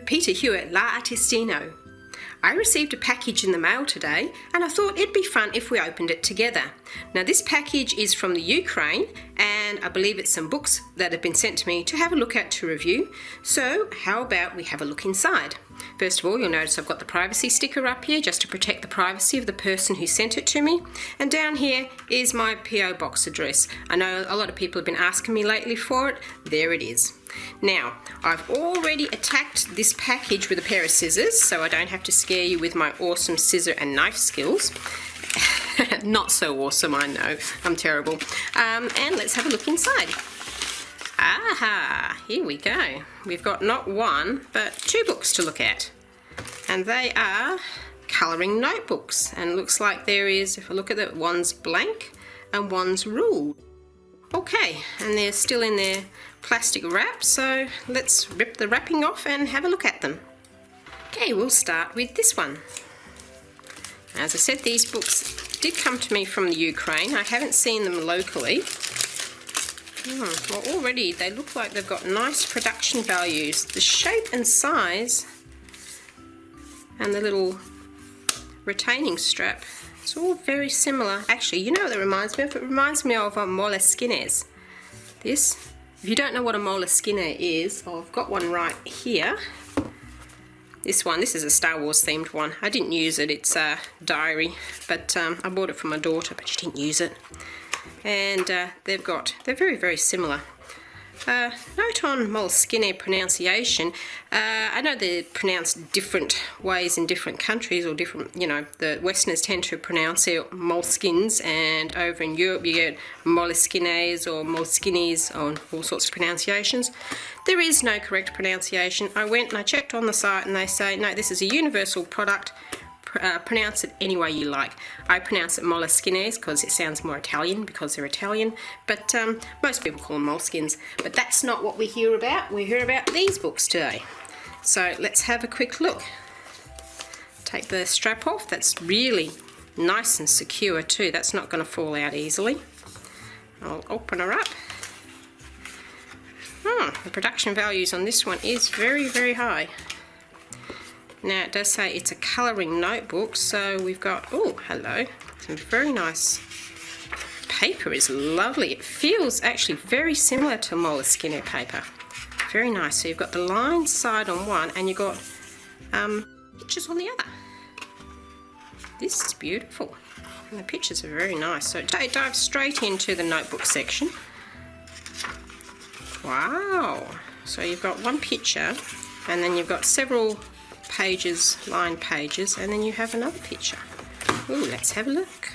Peter Hewitt, La-artistino. I received a package in the mail today and I thought it'd be fun if we opened it together. Now this package is from the Ukraine and I believe it's some books that have been sent to me to have a look at to review. So how about we have a look inside? First of all, you'll notice I've got the privacy sticker up here just to protect the privacy of the person who sent it to me. And down here is my PO box address. I know a lot of people have been asking me lately for it. There it is. Now, I've already attacked this package with a pair of scissors, so I don't have to scare you with my awesome scissor and knife skills. Not so awesome, I know. I'm terrible. And let's have a look inside. Aha! Here we go. We've got not one, but two books to look at. And they are colouring notebooks. And it looks like there is, if I look at it, one's blank and one's ruled. Okay, and they're still in their plastic wrap, so let's rip the wrapping off and have a look at them. Okay, we'll start with this one. As I said, these books did come to me from the Ukraine. I haven't seen them locally. Well, already they look like they've got nice production values. The shape and size and the little retaining strap, it's all very similar. Actually, you know what it reminds me of? It reminds me of Moleskines. This, if you don't know what a Moleskine is, I've got one right here. This one, this is a Star Wars themed one. I didn't use it, it's a diary, but I bought it for my daughter, but she didn't use it. And they're very, very similar. Note on Moleskine pronunciation. I know they're pronounced different ways in different countries, or different, you know, the Westerners tend to pronounce it Moleskines, and over in Europe you get Moleskines or Moleskines, or all sorts of pronunciations. There is no correct pronunciation. I went and I checked on the site and they say, no, this is a universal product. Pronounce it any way you like. I pronounce it Moleskines because it sounds more Italian because they're Italian, but most people call them moleskins. But that's not what we hear about. We hear about these books today. So let's have a quick look. Take the strap off. That's really nice and secure too. That's not going to fall out easily. I'll open her up. The production values on this one is very, very high. Now it does say it's a colouring notebook, so we've got, oh hello, some very nice paper. Is lovely. It feels actually very similar to Moleskine paper. Very nice. So you've got the lined side on one and you've got pictures on the other. This is beautiful. And the pictures are very nice. So dive straight into the notebook section. Wow. So you've got one picture and then you've got several pages, lined pages, and then you have another picture. Ooh, let's have a look.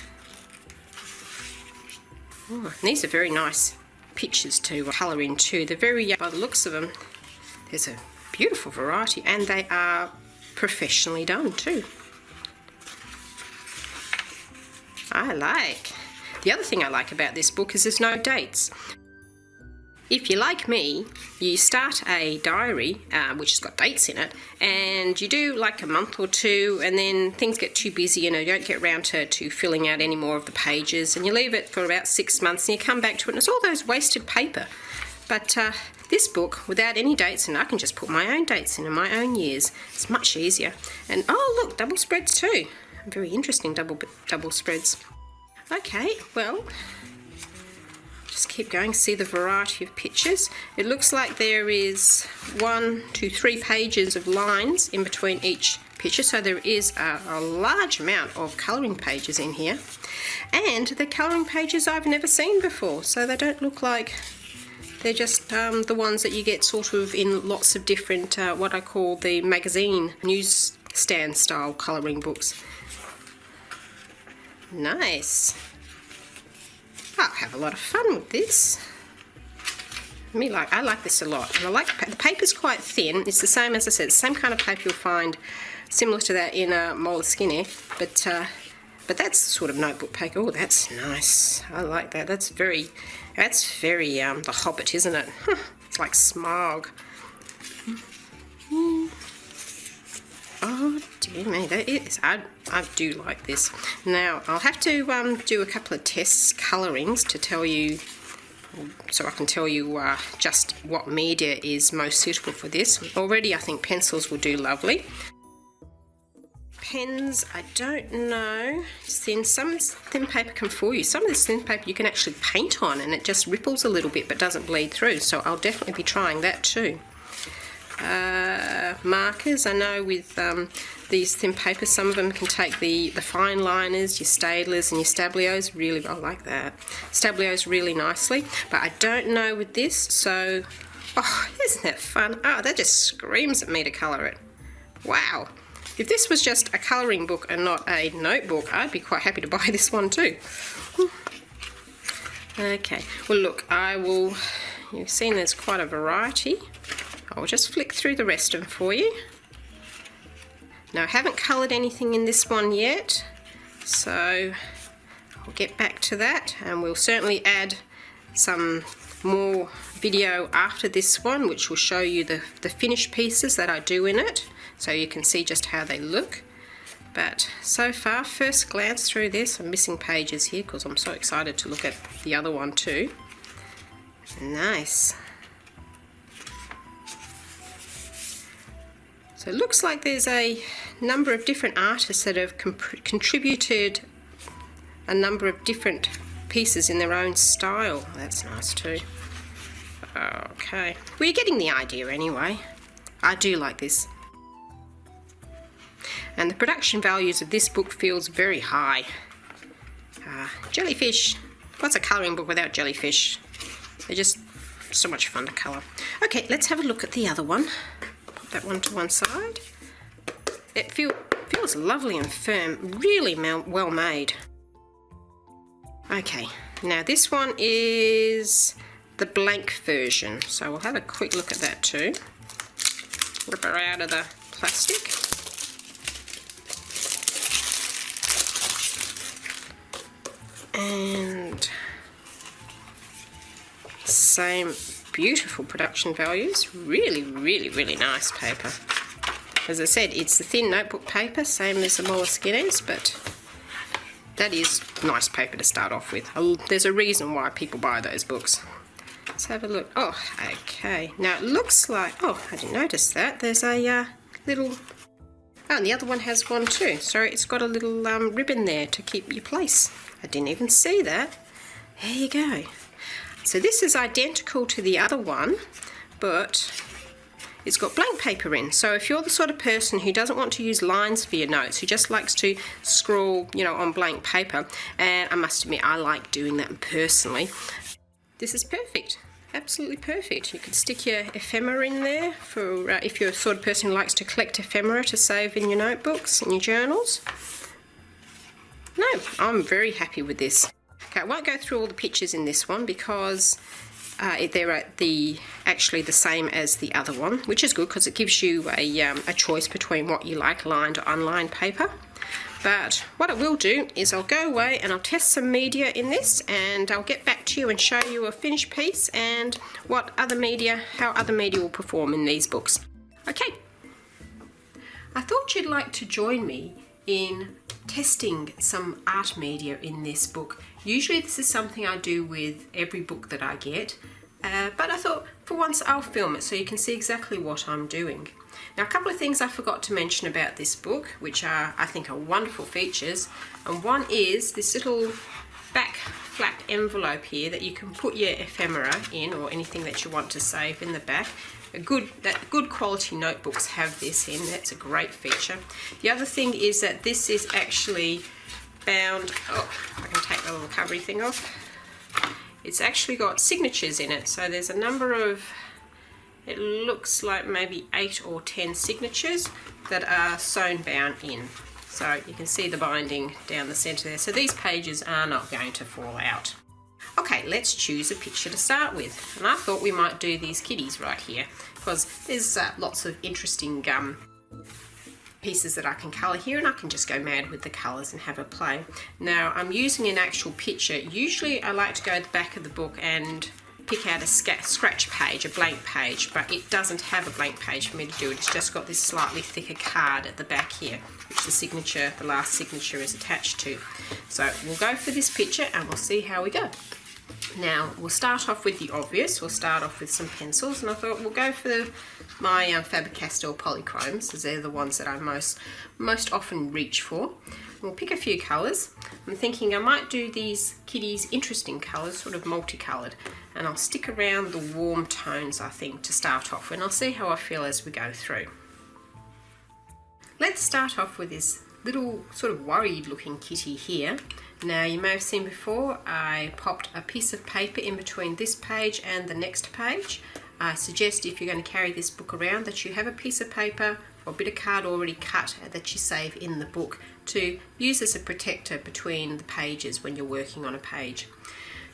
Ooh, these are very nice pictures to colour in too. They're very, by the looks of them, there's a beautiful variety, and they are professionally done too. The other thing I like about this book is there's no dates. If you're like me, you start a diary, which has got dates in it, and you do like a month or two, and then things get too busy and you don't get around to filling out any more of the pages, and you leave it for about 6 months and you come back to it and it's all those wasted paper. But this book, without any dates, and I can just put my own dates in and my own years, it's much easier. And oh look, double spreads too. Very interesting double spreads. Okay, well, just keep going, see the variety of pictures. It looks like there is 1, 2, 3 pages of lines in between each picture, so there is a large amount of colouring pages in here. And the colouring pages I've never seen before, so they don't look like they're just the ones that you get sort of in lots of different, what I call the magazine newsstand style colouring books. Nice. I'll have a lot of fun with this. I like this a lot, and I like the paper's quite thin. It's the same, as I said, the same kind of paper you'll find similar to that in Moleskine, but that's sort of notebook paper. Oh, that's nice. I like that. That's very The Hobbit, isn't it? It's like Smaug. Oh dear me, that is, I do like this. Now I'll have to do a couple of test colourings to tell you so I can tell you just what media is most suitable for this. Already I think pencils will do lovely. Pens, I don't know. Some thin paper can fool you. Some of this thin paper you can actually paint on and it just ripples a little bit but doesn't bleed through, so I'll definitely be trying that too. Markers, I know with these thin papers, some of them can take the fine liners, your Staedtlers and your Stablios, really, I like that. Stablios really nicely, but I don't know with this, so, oh, isn't that fun? Oh, that just screams at me to colour it. Wow. If this was just a colouring book and not a notebook, I'd be quite happy to buy this one too. Okay, well look, you've seen there's quite a variety. I'll just flick through the rest of them for you. Now I haven't coloured anything in this one yet, so I'll get back to that, and we'll certainly add some more video after this one which will show you the finished pieces that I do in it, so you can see just how they look. But so far, first glance through this, I'm missing pages here because I'm so excited to look at the other one too. Nice. So it looks like there's a number of different artists that have contributed a number of different pieces in their own style. That's nice too. Okay, well, you're getting the idea anyway. I do like this. And the production values of this book feels very high. Jellyfish. What's a colouring book without jellyfish? They're just so much fun to colour. Okay, let's have a look at the other one. Put that one to one side. It feels lovely and firm, really well made. Okay, now this one is the blank version, so we'll have a quick look at that too. Rip her out of the plastic. And same beautiful production values. Really, really, really nice paper. As I said, it's the thin notebook paper, same as the Moleskines, but that is nice paper to start off with. There's a reason why people buy those books. Let's have a look. Oh, okay. Now it looks like, oh, I didn't notice that. There's a little, oh, and the other one has one too. So it's got a little ribbon there to keep your place. I didn't even see that. There you go. So this is identical to the other one, but it's got blank paper in. So if you're the sort of person who doesn't want to use lines for your notes, who just likes to scrawl, you know, on blank paper, and I must admit I like doing that personally, this is perfect. Absolutely perfect. You can stick your ephemera in there for if you're the sort of person who likes to collect ephemera to save in your notebooks and your journals. No, I'm very happy with this. Okay, I won't go through all the pictures in this one because they're actually the same as the other one, which is good because it gives you a choice between what you like, lined or unlined paper. But what I will do is I'll go away and I'll test some media in this, and I'll get back to you and show you a finished piece and how other media will perform in these books. Okay, I thought you'd like to join me in testing some art media in this book. Usually this is something I do with every book that I get, but I thought for once I'll film it so you can see exactly what I'm doing. Now, a couple of things I forgot to mention about this book, which I think are wonderful features, and one is this little back flap envelope here that you can put your ephemera in, or anything that you want to save in the back. Good quality notebooks have this in. That's a great feature. The other thing is that this is actually bound. Oh, I can take the little covery thing off. It's actually got signatures in it, so there's a number of, it looks like maybe 8 or 10 signatures that are sewn bound in. So you can see the binding down the centre there. So these pages are not going to fall out. Okay, let's choose a picture to start with. And I thought we might do these kitties right here because there's lots of interesting pieces that I can colour here, and I can just go mad with the colours and have a play. Now, I'm using an actual picture. Usually I like to go to the back of the book and pick out a scratch page, a blank page, but it doesn't have a blank page for me to do it. It's just got this slightly thicker card at the back here, which the last signature is attached to. So we'll go for this picture and we'll see how we go. Now we'll start off with the obvious. We'll start off with some pencils, and I thought we'll go for my Faber-Castell polychromes, because they're the ones that I most often reach for. We'll pick a few colours. I'm thinking I might do these kitties interesting colours, sort of multicoloured, and I'll stick around the warm tones, I think, to start off with, and I'll see how I feel as we go through. Let's start off with this little sort of worried looking kitty here. Now you may have seen before I popped a piece of paper in between this page and the next page. I suggest if you're going to carry this book around that you have a piece of paper or a bit of card already cut that you save in the book to use as a protector between the pages when you're working on a page.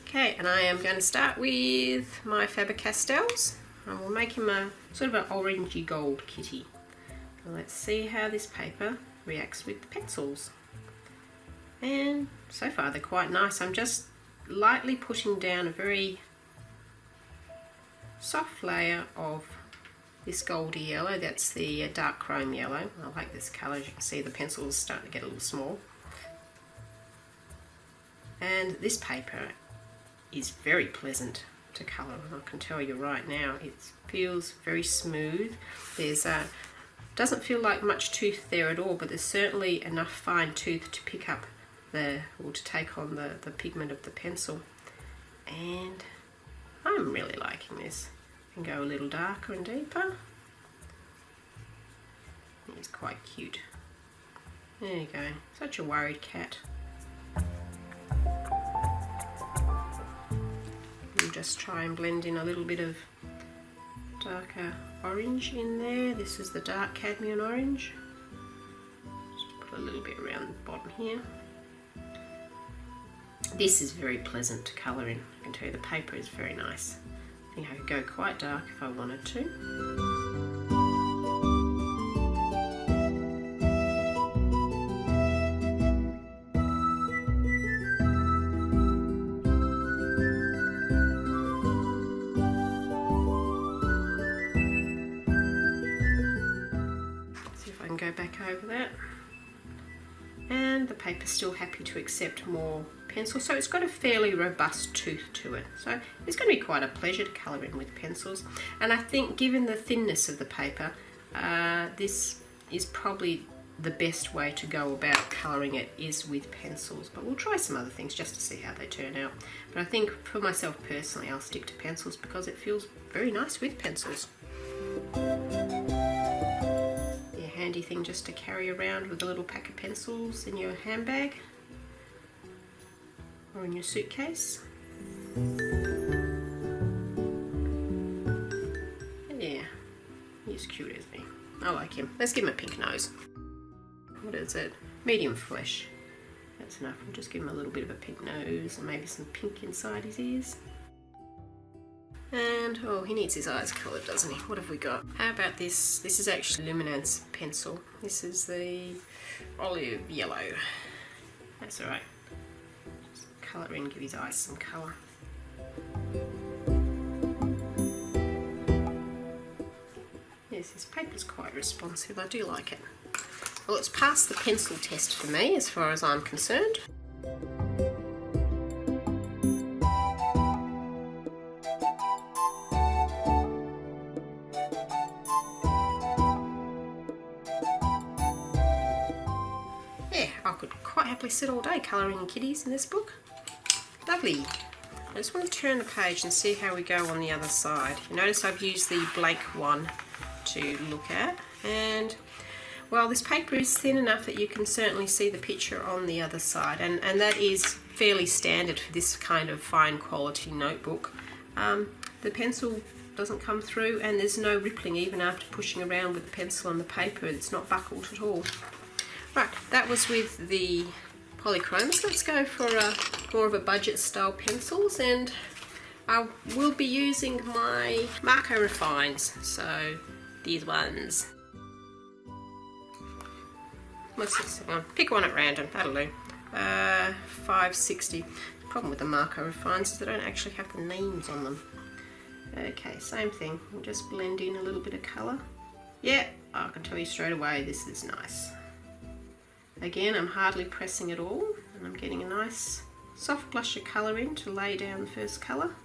Okay, and I am going to start with my Faber-Castells, and we'll make him a sort of an orangey gold kitty. And let's see how this paper reacts with the pencils. And so far they're quite nice. I'm just lightly putting down a very soft layer of this goldy yellow. That's the dark chrome yellow. I like this colour. As you can see, the pencil's starting to get a little small. And this paper is very pleasant to colour, and I can tell you right now it feels very smooth. There's doesn't feel like much tooth there at all, but there's certainly enough fine tooth to pick up or to take on the pigment of the pencil. And I'm really liking this. I can go a little darker and deeper. He's quite cute. There you go. Such a worried cat. We'll just try and blend in a little bit of darker orange in there. This is the dark cadmium orange. Just put a little bit around the bottom here. This is very pleasant to colour in. I can tell you the paper is very nice. I think I could go quite dark if I wanted to. See if I can go back over that. And the paper's still happy to accept more pencil, so it's got a fairly robust tooth to it, so it's going to be quite a pleasure to colour in with pencils. And I think given the thinness of the paper, this is probably the best way to go about colouring it is with pencils, but we'll try some other things just to see how they turn out. But I think for myself personally I'll stick to pencils because it feels very nice with pencils. Handy thing just to carry around with a little pack of pencils in your handbag or in your suitcase. Yeah, he's cute, isn't he? I like him. Let's give him a pink nose. What is it? Medium flesh. That's enough. We'll just give him a little bit of a pink nose and maybe some pink inside his ears. And, oh, he needs his eyes coloured, doesn't he? What have we got? How about this? This is actually Luminance pencil. This is the olive yellow. That's alright. Just colour in, give his eyes some colour. Yes, this paper's quite responsive. I do like it. Well, it's passed the pencil test for me as far as I'm concerned. Sit all day colouring kitties in this book. Lovely. I just want to turn the page and see how we go on the other side. You notice I've used the blank one to look at, and well, this paper is thin enough that you can certainly see the picture on the other side, and that is fairly standard for this kind of fine quality notebook. The pencil doesn't come through and there's no rippling even after pushing around with the pencil on the paper. It's not buckled at all. Right, that was with the polychromes. Let's go for more of a budget style pencils, and I will be using my marker refines, so these ones. What's this one? Pick one at random, that'll do. 560. The problem with the marker refines is they don't actually have the names on them. Okay, same thing. We'll just blend in a little bit of colour. Yeah, I can tell you straight away this is nice. Again, I'm hardly pressing at all, and I'm getting a nice soft blush of colour in to lay down the first colour.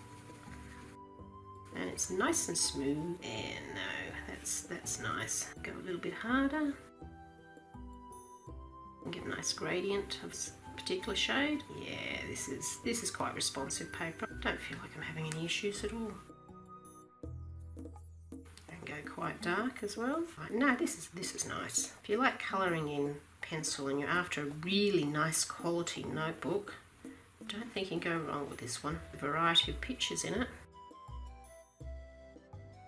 And it's nice and smooth. And no, that's nice. Go a little bit harder. And get a nice gradient of a particular shade. Yeah, this is quite responsive paper. Don't feel like I'm having any issues at all. Go quite dark as well. No, this is nice. If you like colouring in pencil and you're after a really nice quality notebook, don't think you can go wrong with this one. A variety of pictures in it.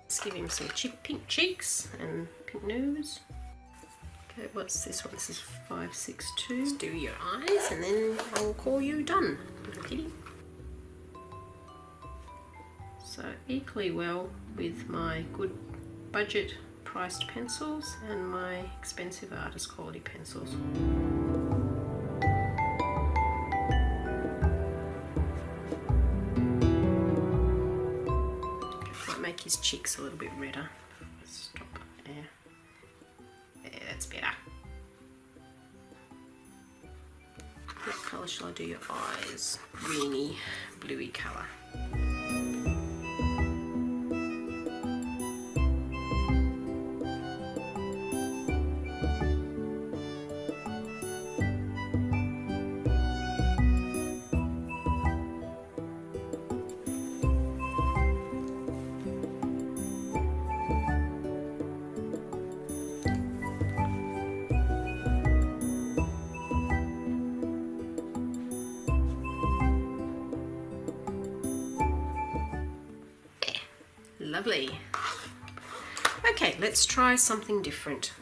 Let's give him some pink cheeks and pink nose. Okay, what's this one? This is 562. Let's do your eyes and then I'll call you done, little kitty. So equally well with my good budget priced pencils and my expensive artist quality pencils. Might make his cheeks a little bit redder. Stop there. There, that's better. What colour shall I do your eyes? Greeny, bluey colour. Lovely. Okay, let's try something different.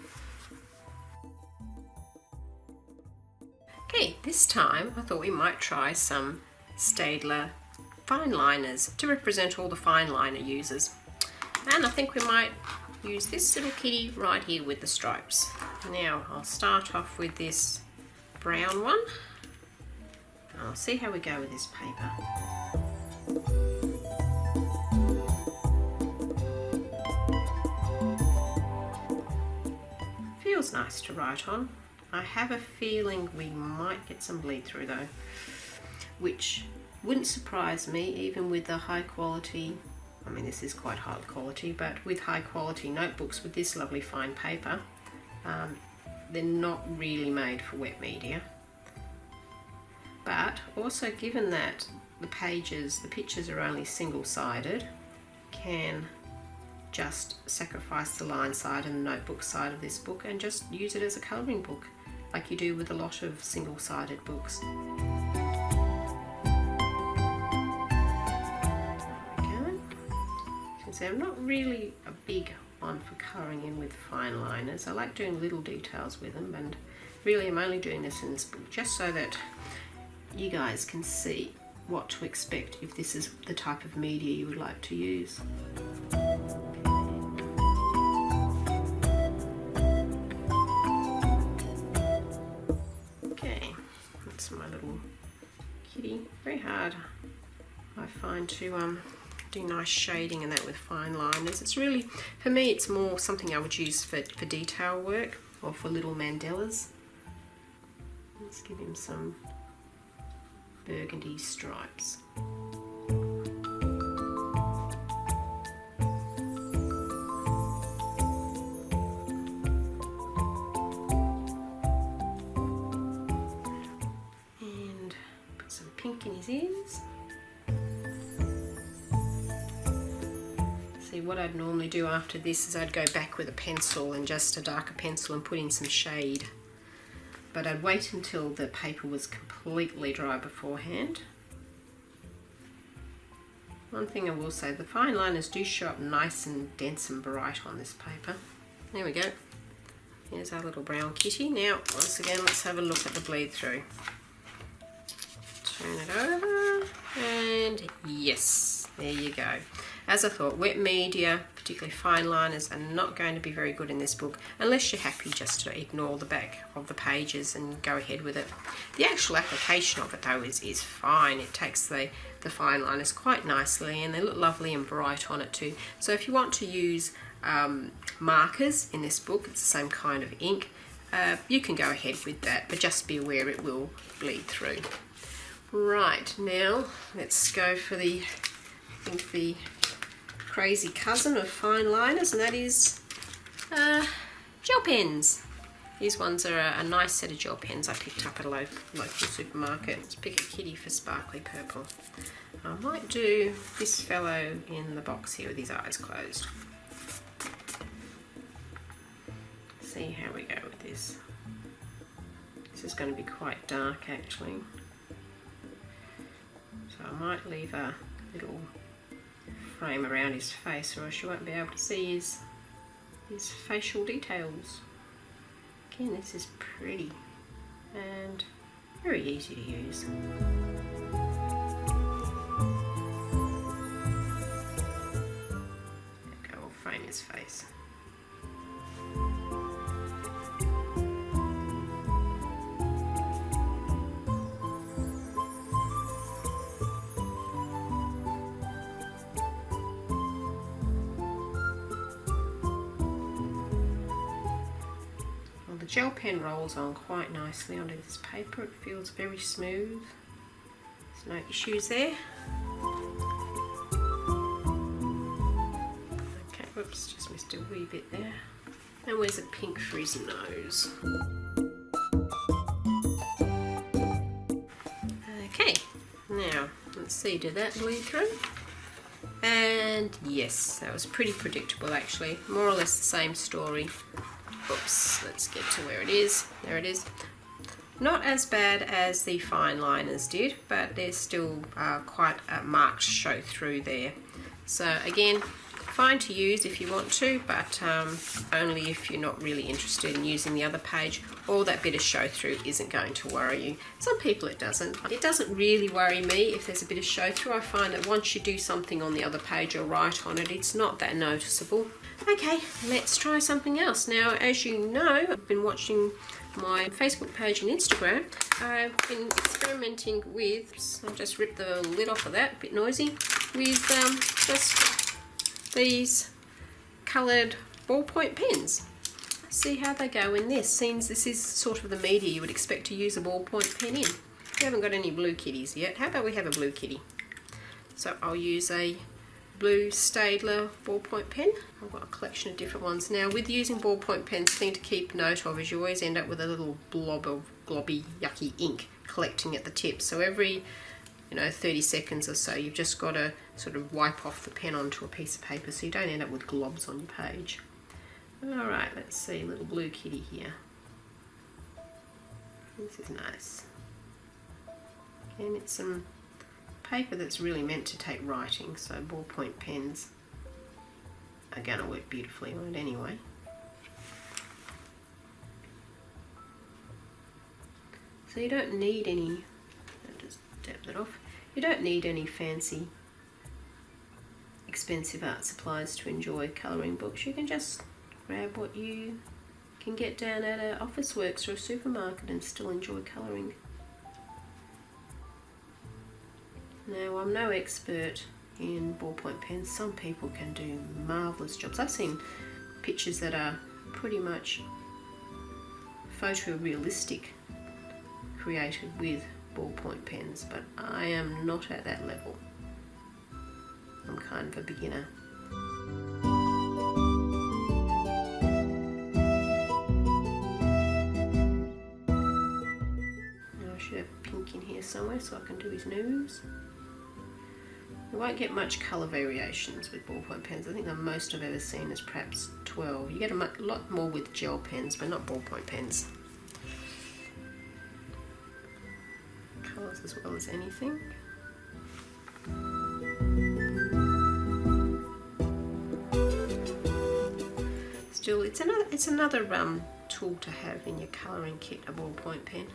Okay, this time I thought we might try some Staedtler fine liners to represent all the fine liner users. And I think we might use this little kitty right here with the stripes. Now I'll start off with this brown one. I'll see how we go with this paper. Feels nice to write on. I have a feeling we might get some bleed through though, which wouldn't surprise me even with the high quality, I mean this is quite high quality, but with high quality notebooks with this lovely fine paper, they're not really made for wet media. But also given that the pictures are only single-sided, can just sacrifice the line side and the notebook side of this book and just use it as a colouring book like you do with a lot of single-sided books. Okay. You can see I'm not really a big one for colouring in with fine liners. I like doing little details with them, and really I'm only doing this in this book just so that you guys can see what to expect if this is the type of media you would like to use. Okay, that's my little kitty. Very hard, I find, to do nice shading and that with fine liners. It's really, for me, it's more something I would use for detail work or for little mandalas. Let's give him some burgundy stripes. And put some pink in his ears. See, what I'd normally do after this is I'd go back with a pencil and just a darker pencil and put in some shade. But I'd wait until the paper was completely dry beforehand. One thing I will say, the fine liners do show up nice and dense and bright on this paper. There we go. Here's our little brown kitty. Now, once again, let's have a look at the bleed through. Turn it over, and yes, there you go. As I thought, wet media, particularly fine liners, are not going to be very good in this book unless you're happy just to ignore the back of the pages and go ahead with it. The actual application of it though is fine. It takes the fine liners quite nicely and they look lovely and bright on it too. So if you want to use markers in this book, it's the same kind of ink, you can go ahead with that, but just be aware it will bleed through. Right, now let's go for the, I think the crazy cousin of fine liners, and that is gel pens. These ones are a nice set of gel pens I picked up at a local supermarket. Let's pick a kitty for sparkly purple. I might do this fellow in the box here with his eyes closed. See how we go with this. This is going to be quite dark actually. So I might leave a little frame around his face, or else you won't be able to see his facial details. Again, this is pretty and very easy to use. There we go, we'll frame his face. The gel pen rolls on quite nicely onto this paper. It feels very smooth. There's no issues there. Okay, whoops, just missed a wee bit there. And where's a pink for his nose? Okay, now let's see, did that bleed through? And yes, that was pretty predictable actually. More or less the same story. Oops, let's get to where it is. There it is. Not as bad as the fine liners did, but there's still quite a marked show through there. So again, fine to use if you want to, but only if you're not really interested in using the other page, or that bit of show through isn't going to worry you. Some people it doesn't. It doesn't really worry me if there's a bit of show through. I find that once you do something on the other page or write on it, it's not that noticeable. Okay, let's try something else. Now, as you know, I've been watching my Facebook page and Instagram. I've been experimenting with, I'll just rip the lid off of that, a bit noisy, with just these coloured ballpoint pens. See how they go in this. Seems this is sort of the media you would expect to use a ballpoint pen in. We haven't got any blue kitties yet. How about we have a blue kitty? So I'll use a blue Staedtler ballpoint pen. I've got a collection of different ones. Now with using ballpoint pens, the thing to keep note of is you always end up with a little blob of globby yucky ink collecting at the tip. So every 30 seconds or so you've just got to sort of wipe off the pen onto a piece of paper so you don't end up with globs on your page. Alright, let's see, little blue kitty here. This is nice. And it's some paper that's really meant to take writing, so ballpoint pens are going to work beautifully on it anyway. So you don't need any, I'll just dab that off, you don't need any fancy expensive art supplies to enjoy colouring books. You can just grab what you can get down at an Officeworks or a supermarket and still enjoy colouring. Now, I'm no expert in ballpoint pens. Some people can do marvellous jobs. I've seen pictures that are pretty much photorealistic created with ballpoint pens, but I am not at that level. I'm kind of a beginner. Now I should have pink in here somewhere so I can do his nose. You won't get much colour variations with ballpoint pens. I think the most I've ever seen is perhaps 12. You get a lot more with gel pens, but not ballpoint pens. Colours as well as anything. Still, it's another tool to have in your colouring kit, a ballpoint pen.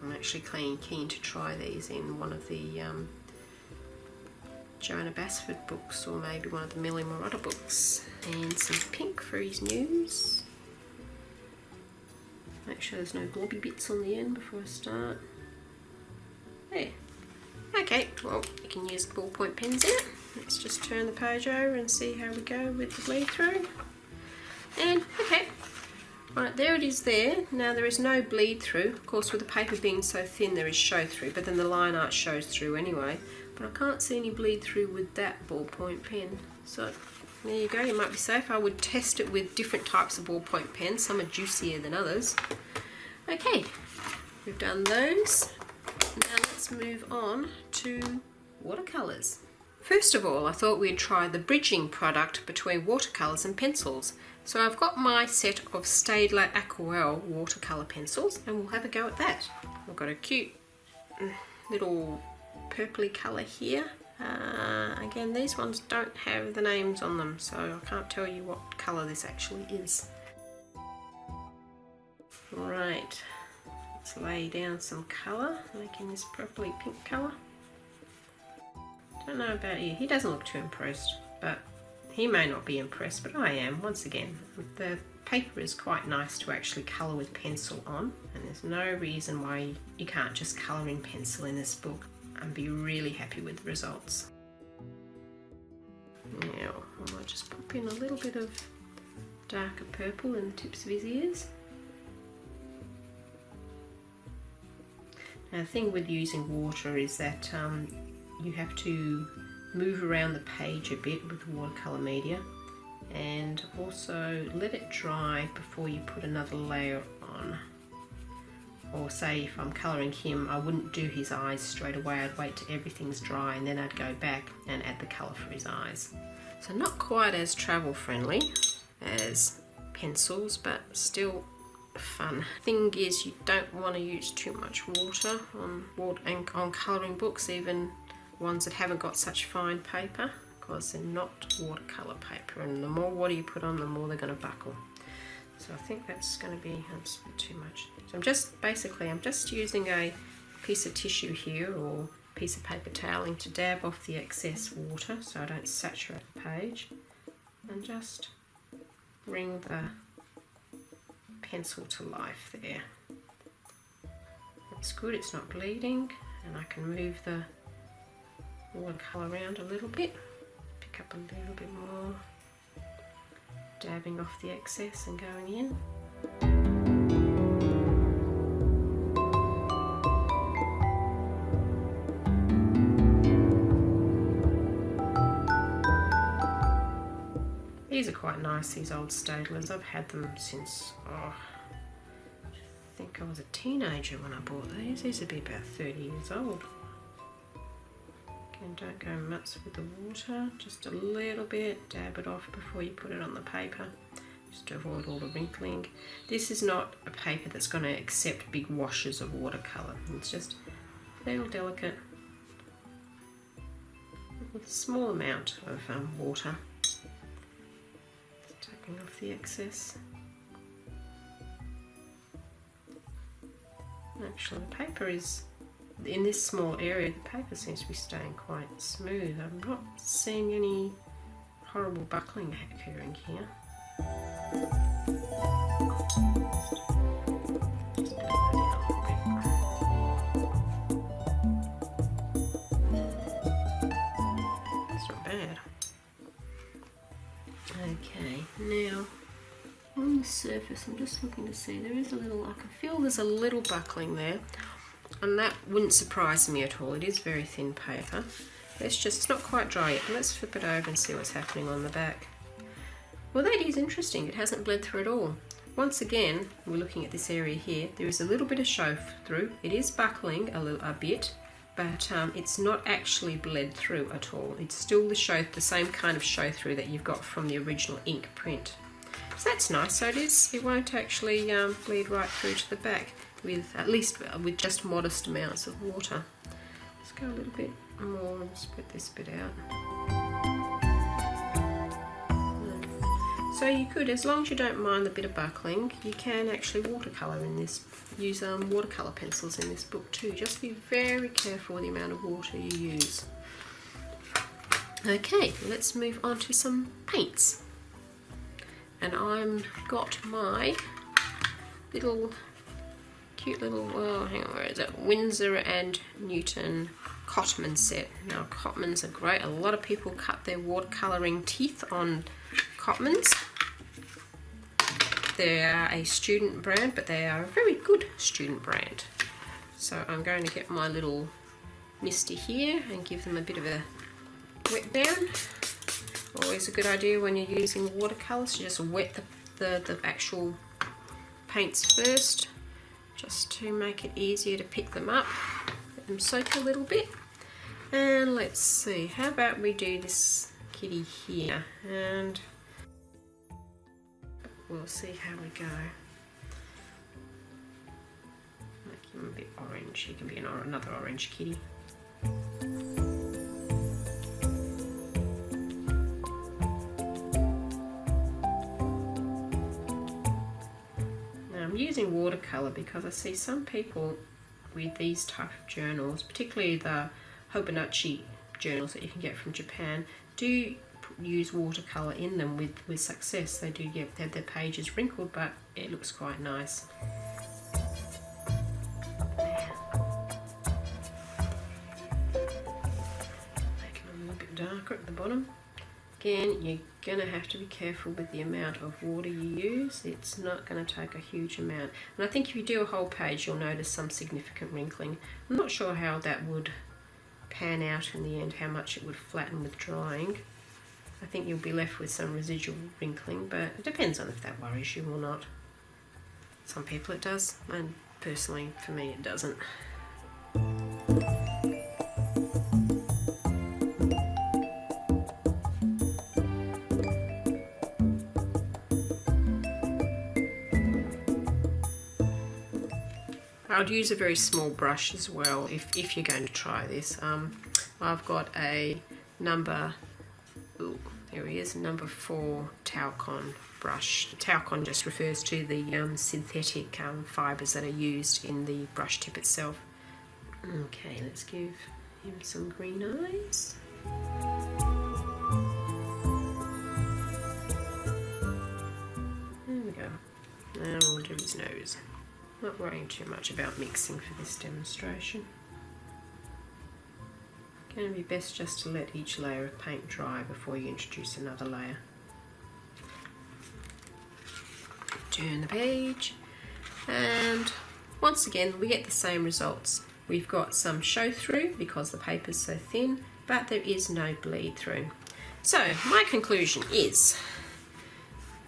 I'm actually keen to try these in one of the Joanna Basford books, or maybe one of the Millie Marotta books. And some pink for his nose. Make sure there's no globby bits on the end before I start. There. Okay, well, you can use the ballpoint pens in it. Let's just turn the page over and see how we go with the bleed through. And, okay, Right, there it is there. Now there is no bleed through. Of course, with the paper being so thin there is show through, but then the line art shows through anyway. But I can't see any bleed through with that ballpoint pen. So there you go, you might be safe. I would test it with different types of ballpoint pens. Some are juicier than others. Okay, we've done those. Now let's move on to watercolours. First of all, I thought we'd try the bridging product between watercolours and pencils. So I've got my set of Staedtler Aquarelle watercolour pencils and we'll have a go at that. I've got a cute little purpley colour here. Again, these ones don't have the names on them, so I can't tell you what colour this actually is. Right, let's lay down some colour, making this purpley pink colour. Don't know about you, he doesn't look too impressed, but he may not be impressed, but I am. Once again, the paper is quite nice to actually colour with pencil on, and there's no reason why you can't just colour in pencil in this book and be really happy with the results. Now, I might just pop in a little bit of darker purple in the tips of his ears. Now, the thing with using water is that you have to move around the page a bit with watercolour media, and also let it dry before you put another layer on. Or say if I'm colouring him, I wouldn't do his eyes straight away, I'd wait till everything's dry and then I'd go back and add the colour for his eyes. So not quite as travel friendly as pencils, but still fun. Thing is, you don't want to use too much water on colouring books, even ones that haven't got such fine paper, because they're not watercolour paper, and the more water you put on, the more they're going to buckle. So I think that's going to be that's a bit too much. So I'm just using a piece of tissue here or piece of paper toweling to dab off the excess water so I don't saturate the page, and just bring the pencil to life there. That's good, it's not bleeding, and I can move the watercolour around a little bit, pick up a little bit more, dabbing off the excess and going in. These are quite nice, these old Staedtlers. I've had them since, I think I was a teenager when I bought these. These would be about 30 years old. And don't go nuts with the water, just a little bit, dab it off before you put it on the paper, just to avoid all the wrinkling. This is not a paper that's going to accept big washes of watercolour, it's just a little delicate, with a small amount of water, just taking off the excess. Actually, the paper is, in this small area, the paper seems to be staying quite smooth. I'm not seeing any horrible buckling occurring here. Just blend that in a little bit. That's not bad. Okay, now on the surface, I'm just looking to see, there is a little, I can feel there's a little buckling there. And that wouldn't surprise me at all. It is very thin paper. It's not quite dry yet, but let's flip it over and see what's happening on the back. Well, that is interesting. It hasn't bled through at all. Once again, we're looking at this area here. There is a little bit of show through. It is buckling a bit, but it's not actually bled through at all. It's still the same kind of show through that you've got from the original ink print. So that's nice. So it won't actually bleed right through to the back, with at least with just modest amounts of water. Let's go a little bit more and spread this bit out. So you could, as long as you don't mind the bit of buckling, you can actually watercolour in this. Use watercolour pencils in this book too. Just be very careful with the amount of water you use. Okay, let's move on to some paints. And I've got my cute little, hang on, where is it? Winsor and Newton Cotman set. Now Cotmans are great. A lot of people cut their watercolouring teeth on Cotmans. they are a student brand, but they are a very good student brand. So I'm going to get my little mister here and give them a bit of a wet down. Always a good idea when you're using watercolors to just wet the actual paints first, just to make it easier to pick them up. Let them soak a little bit. And let's see, how about we do this kitty here, and we'll see how we go. Make him a bit orange. He can be another orange kitty. I'm using watercolor because I see some people with these type of journals, particularly the Hobonichi journals that you can get from Japan, do use watercolor in them with success. They do have their pages wrinkled, but it looks quite nice. Make them a little bit darker at the bottom. Again, you're going to have to be careful with the amount of water you use. It's not going to take a huge amount. And I think if you do a whole page, you'll notice some significant wrinkling. I'm not sure how that would pan out in the end, how much it would flatten with drying. I think you'll be left with some residual wrinkling, but it depends on if that worries you or not. Some people it does, and personally, for me, it doesn't. I'd use a very small brush as well if you're going to try this. I've got a number 4 Talcon brush. Talcon just refers to the synthetic fibres that are used in the brush tip itself. Okay, let's give him some green eyes. There we go. Now we'll do his nose. Not worrying too much about mixing for this demonstration. Going to be best just to let each layer of paint dry before you introduce another layer. Turn the page, and once again we get the same results. We've got some show through because the paper's so thin, but there is no bleed through. So my conclusion is,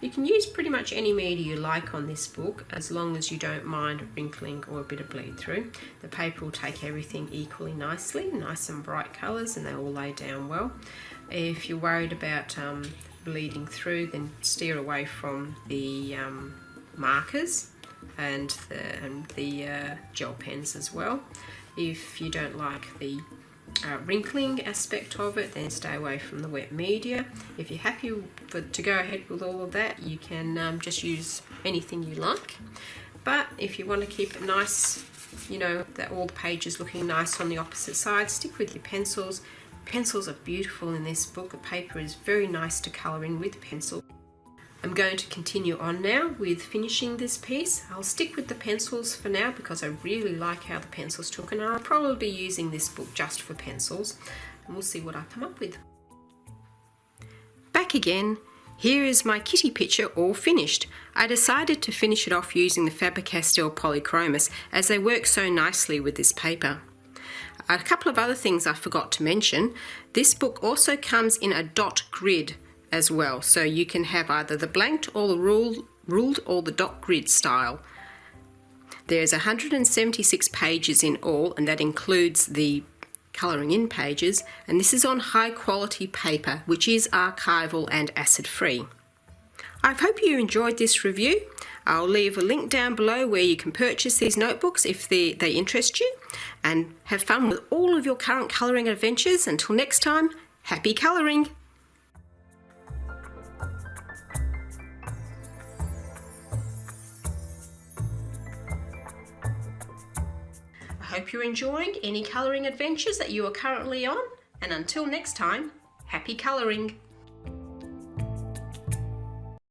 you can use pretty much any media you like on this book as long as you don't mind wrinkling or a bit of bleed through. The paper will take everything equally nicely, nice and bright colours, and they all lay down well. If you're worried about bleeding through, then steer away from the markers and the gel pens as well. If you don't like the wrinkling aspect of it, then stay away from the wet media. If you're happy to go ahead with all of that, you can just use anything you like. But if you want to keep it nice, you know, that all the pages looking nice on the opposite side, stick with your pencils. Pencils are beautiful in this book. The paper is very nice to colour in with pencil. I'm going to continue on now with finishing this piece. I'll stick with the pencils for now because I really like how the pencils took, and I'll probably be using this book just for pencils, and we'll see what I come up with. Back again. Here is my kitty picture all finished. I decided to finish it off using the Faber-Castell Polychromos as they work so nicely with this paper. A couple of other things I forgot to mention. This book also comes in a dot grid as well, so you can have either the blanked or the ruled or the dot grid style. There's 176 pages in all, and that includes the colouring in pages, and this is on high quality paper which is archival and acid free. I hope you enjoyed this review. I'll leave a link down below where you can purchase these notebooks if they interest you, and have fun with all of your current colouring adventures. Until next time, happy colouring! I hope you're enjoying any colouring adventures that you are currently on, and until next time, happy colouring!